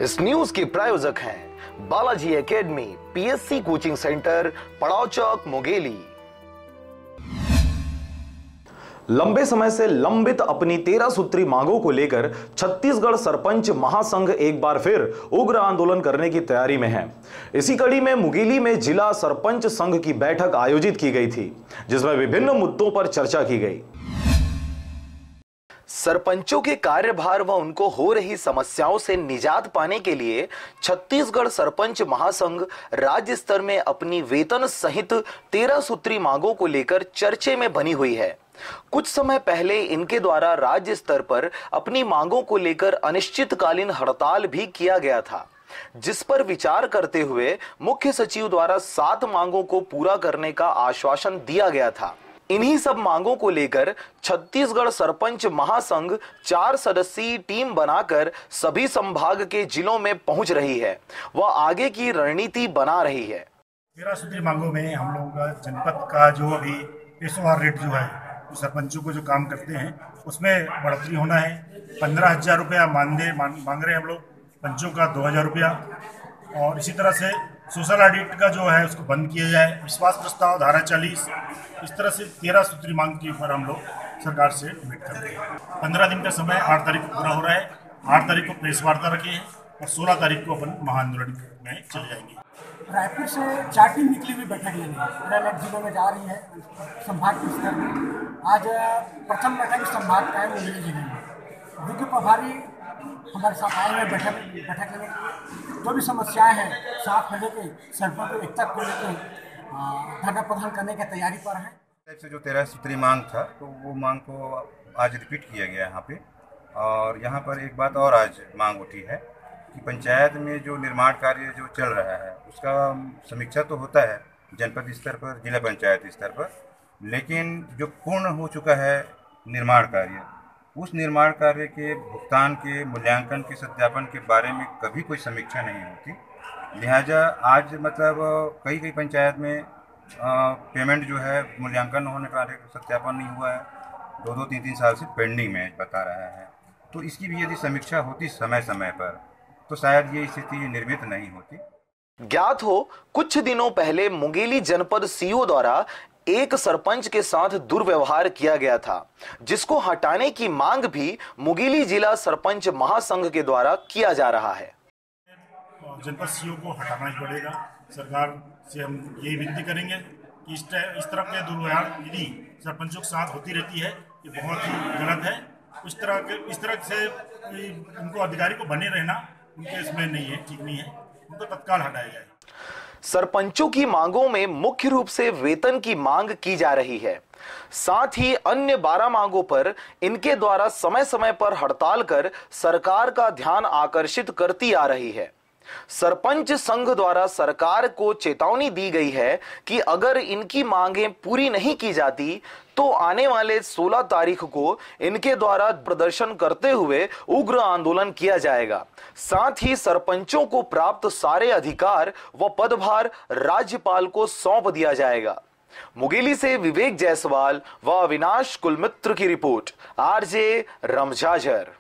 इस न्यूज के प्रायोजक हैं Balaji academy PSC coaching centre, पड़ाव चौक, मुंगेली। लंबे समय से लंबित अपनी 13 सूत्री मांगों को लेकर छत्तीसगढ़ सरपंच महासंघ एक बार फिर उग्र आंदोलन करने की तैयारी में है। इसी कड़ी में मुंगेली में जिला सरपंच संघ की बैठक आयोजित की गई थी, जिसमें विभिन्न मुद्दों पर चर्चा की गई। सरपंचों के कार्यभार व उनको हो रही समस्याओं से निजात पाने के लिए छत्तीसगढ़ सरपंच महासंघ राज्य स्तर में अपनी वेतन सहित 13 सूत्री मांगों को लेकर चर्चे में बनी हुई है। कुछ समय पहले इनके द्वारा राज्य स्तर पर अपनी मांगों को लेकर अनिश्चितकालीन हड़ताल भी किया गया था, जिस पर विचार करते हुए मुख्य सचिव द्वारा 7 मांगों को पूरा करने का आश्वासन दिया गया था। इन्हीं सब मांगों को लेकर छत्तीसगढ़ सरपंच महासंघ 4 सदस्यीय टीम बनाकर सभी संभाग के जिलों में पहुंच रही है व आगे की रणनीति बना रही है। 13 सूत्री मांगों में हम लोगों का जनपद का जो अभी पेशेवर रेट जो है, जो सरपंचों को जो काम करते हैं उसमें बढ़ोतरी होना है। 15,000 रुपया मांग रहे हैं हम लोग, पंचों का 2,000 रुपया, और इसी तरह से सोशल ऑडिट का जो है उसको बंद किया जाए। विश्वास प्रस्ताव धारा 40, इस तरह से 13 सूत्री मांग के ऊपर हम लोग सरकार से वेट कर रहे हैं। 15 दिन का समय 8 तारीख को पूरा हो रहा है। 8 तारीख को प्रेस वार्ता रखी है और 16 तारीख को अपन महाआंदोलन में चले जाएंगे। रायपुर से 4 टीम निकली हुई बैठक लेने अलग जिलों में जा रही है संभाग के स्तर में। आज प्रथम बैठक संभाग का है मुंगेली जिले में। मुख्य प्रभारी हमारे साथ आए हुए बैठक लेने के लिए जो भी समस्याएं हैं साथ में लेके सरपंच को एकता को लेकर धरना प्रदान करने की तैयारी पर है। से जो 13 सूत्री मांग था तो वो मांग को आज रिपीट किया गया यहाँ पे। और यहाँ पर एक बात और आज मांग उठी है कि पंचायत में जो निर्माण कार्य जो चल रहा है उसका समीक्षा तो होता है जनपद स्तर पर, जिला पंचायत स्तर पर, लेकिन जो पूर्ण हो चुका है निर्माण कार्य, उस निर्माण कार्य के भुगतान के मूल्यांकन के सत्यापन के बारे में कभी कोई समीक्षा नहीं होती। लिहाजा आज मतलब कई पंचायत में पेमेंट जो है मूल्यांकन होने पर सत्यापन नहीं हुआ है, 2-2, 3-3 साल से पेंडिंग में बता रहा है। तो इसकी भी यदि समीक्षा होती समय समय पर तो शायद ये स्थिति निर्मित नहीं होती। ज्ञात हो, कुछ दिनों पहले मुंगेली जनपद सीओ द्वारा एक सरपंच के साथ दुर्व्यवहार किया गया था, जिसको हटाने की मांग भी मुंगेली जिला सरपंच महासंघ के द्वारा किया जा रहा है। जनपद सीओ को हटाना ही पड़ेगा। सरकार से हम यही विनती करेंगे कि इस तरह के दुर्व्यवहार यदि सरपंचों के साथ होती रहती है, ये बहुत ही गलत है। इस तरह से उनको अधिकारी को बने रहना उनके इसमें नहीं है, ठीक नहीं है, उनको तत्काल हटाया जाए। सरपंचों की मांगों में मुख्य रूप से वेतन की मांग की जा रही है। साथ ही अन्य 12 मांगों पर इनके द्वारा समय समय पर हड़ताल कर सरकार का ध्यान आकर्षित करती आ रही है। सरपंच संघ द्वारा सरकार को चेतावनी दी गई है कि अगर इनकी मांगें पूरी नहीं की जाती तो आने वाले 16 तारीख को इनके द्वारा प्रदर्शन करते हुए उग्र आंदोलन किया जाएगा। साथ ही सरपंचों को प्राप्त सारे अधिकार व पदभार राज्यपाल को सौंप दिया जाएगा। मुंगेली से विवेक जायसवाल व अविनाश कुलमित्र की रिपोर्ट, आरजे रमझाझर।